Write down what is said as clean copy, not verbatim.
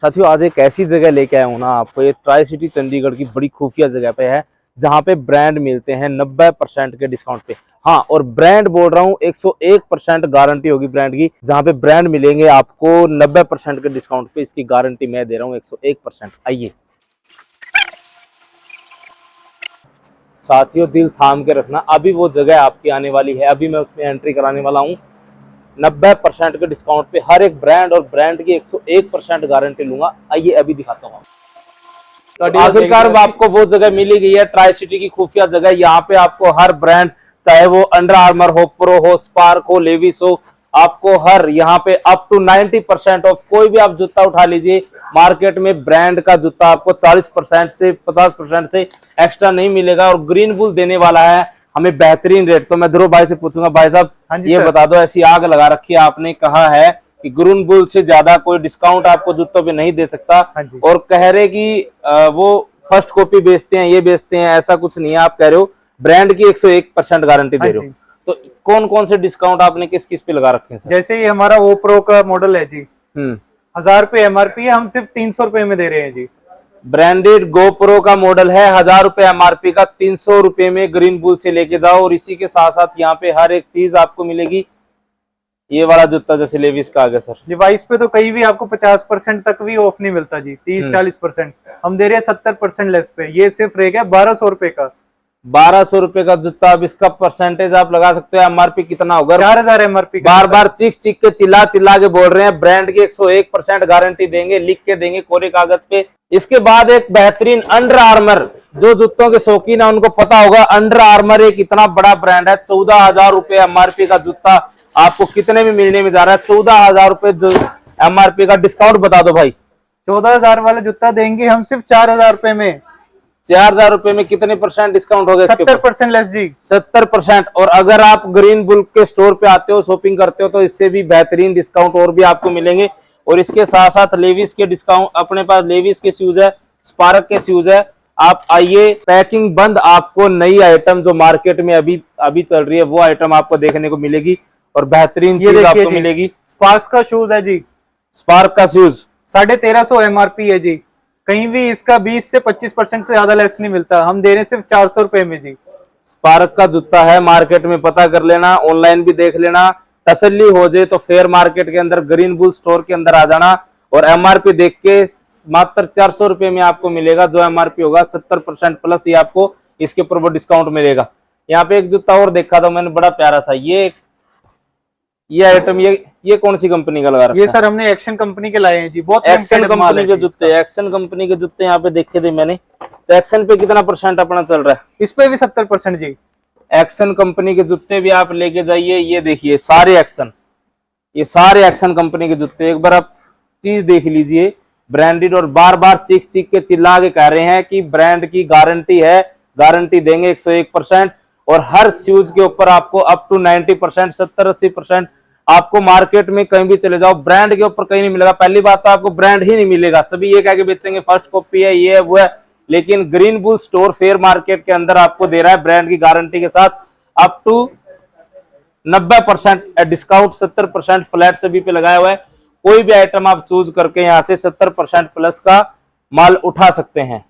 साथियों आज एक ऐसी जगह लेके आया हूँ ना आपको, ये ट्राई सिटी चंडीगढ़ की बड़ी खुफिया जगह पे है जहाँ पे ब्रांड मिलते हैं 90% के डिस्काउंट पे। हाँ, और ब्रांड बोल रहा हूँ 101% गारंटी होगी ब्रांड की, जहाँ पे ब्रांड मिलेंगे आपको 90% के डिस्काउंट पे। इसकी गारंटी मैं दे रहा हूँ 101%। आइए साथियों, दिल थाम के रखना, अभी वो जगह आपकी आने वाली है, अभी मैं उसमें एंट्री कराने वाला हूँ। 90% के डिस्काउंट पे हर एक ब्रांड और ब्रांड की 101% गारंटी लूंगा। आइए अभी दिखाता हूँ। तो आखिरकार आपको वो जगह मिली गई है, ट्राई सिटी की खुफिया जगह। यहाँ पे आपको हर ब्रांड, चाहे वो अंडर आर्मर हो, प्रो हो, स्पार्क हो, लेविस हो, आपको हर यहाँ पे अप टू 90% ऑफ कोई भी आप जूता उठा लीजिए। मार्केट में ब्रांड का जूता आपको 40% से 50% से एक्स्ट्रा नहीं मिलेगा और ग्रीन बुल देने वाला है हमें बेहतरीन रेट। तो मैं ध्रुव भाई से पूछूंगा, भाई साहब ये बता दो, ऐसी आग लगा रखी है आपने, कहा है कि ग्रीन बुल से ज्यादा कोई डिस्काउंट आपको जूतों पे नहीं दे सकता, और कह रहे कि वो फर्स्ट कॉपी बेचते हैं, ये बेचते हैं, ऐसा कुछ नहीं है। आप कह रहे हो ब्रांड की 101% गारंटी दे रहे हो, तो कौन कौन से डिस्काउंट आपने किस किस पे लगा रखे हैं? जैसे ये हमारा वो प्रो का मॉडल है जी, 1000 रुपए एमआरपी है, हम सिर्फ 300 रुपए में दे रहे हैं जी। ब्रांडेड गोप्रो का मॉडल है, 1000 रुपए एमआरपी का, 300 रुपए में ग्रीन बुल से लेके जाओ। और इसी के साथ साथ यहाँ पे हर एक चीज आपको मिलेगी। ये वाला जूता जैसे लेविस का आ गया सर, डिवाइस पे तो कहीं भी आपको 50% तक भी ऑफ नहीं मिलता जी, 30-40%। हम दे रहे हैं 70% लेस पे। ये सिर्फ रहेगा 1200 रुपए का। 1200 रुपए का जूता। अब इसका परसेंटेज आप लगा सकते हो, एमआरपी कितना होगा? 4000 एमआरपी। बार बार चीख चीख के चिल्ला चिल्ला के बोल रहे हैं, ब्रांड की 101% गारंटी देंगे, लिख के देंगे कोरे कागज पे। इसके बाद एक बेहतरीन अंडर आर्मर, जो जूतों के शौकीन है उनको पता होगा, अंडर आर्मर एक इतना बड़ा ब्रांड है। 14,000 रुपए एमआरपी का जूता आपको कितने में मिलने में जा रहा है? 14,000 रुपए जो एमआरपी का। डिस्काउंट बता दो भाई। 14,000 वाला जूता देंगे हम सिर्फ 4,000 रुपए में। 4,000 रुपए में कितने परसेंट डिस्काउंट हो गया? 70% लेस जी। 70%। और अगर आप ग्रीन बुल के स्टोर पे आते हो, शॉपिंग करते हो, तो इससे भी बेहतरीन डिस्काउंट और भी आपको मिलेंगे। और इसके साथ साथ लेविस के डिस्काउंट, अपने पास लेविस के शूज है, स्पार्क के शूज है। आप आइए, पैकिंग बंद, आपको नई आइटम जो मार्केट में अभी चल रही है वो आइटम आपको देखने को मिलेगी और बेहतरीन चीज आपको मिलेगी। स्पार्क का शूज है जी, स्पार्क का शूज 1350 एमआरपी है जी। कहीं भी इसका 20 से 25% से ज्यादा लेस नहीं मिलता, हम दे रहे हैं सिर्फ 400 रुपए में जी। स्पार्क का जूता है, मार्केट में पता कर लेना, ऑनलाइन भी देख लेना, तसल्ली हो जाए तो फेयर मार्केट के अंदर ग्रीन बुल स्टोर के अंदर आ जाना और एमआरपी देख के मात्र 400 रुपए में आपको मिलेगा। जो एमआरपी होगा 70% प्लस ही आपको इसके ऊपर वो डिस्काउंट मिलेगा। यहाँ पे एक जूता और देखा था मैंने, बड़ा प्यारा सा, ये आइटम, ये कौन सी कंपनी का लगा रखा है? ये सर हमने एक्शन कंपनी के लाए हैं जी, बहुत एक्शन कंपनी के जूते। एक्शन कंपनी के जूते यहाँ पे देखे थे मैंने। तो एक्शन पे कितना परसेंट अपना चल रहा है? इस पे भी 70% जी। एक्शन कंपनी के जूते भी आप लेके जाइए। ये देखिए सारे एक्शन, ये सारे एक्शन कंपनी के जूते। एक बार आप चीज देख लीजिए, ब्रांडेड, और बार बार चीख चीख के चिल्ला के कह रहे हैं कि ब्रांड की गारंटी है, गारंटी देंगे 101%। और हर शूज के ऊपर आपको अप टू 90%, 70-80% आपको मार्केट में कहीं भी चले जाओ ब्रांड के ऊपर कहीं नहीं मिलेगा। पहली बात तो आपको ब्रांड ही नहीं मिलेगा, सभी ये कह के बेचेंगे फर्स्ट कॉपी है, ये है वो है। लेकिन green bull store fair market के अंदर आपको दे रहा है ब्रांड की गारंटी के साथ अप टू 90% डिस्काउंट, 70% फ्लैट सभी पे लगाया हुआ है। कोई भी आइटम आप चूज करके यहाँ से 70% प्लस का माल उठा सकते हैं।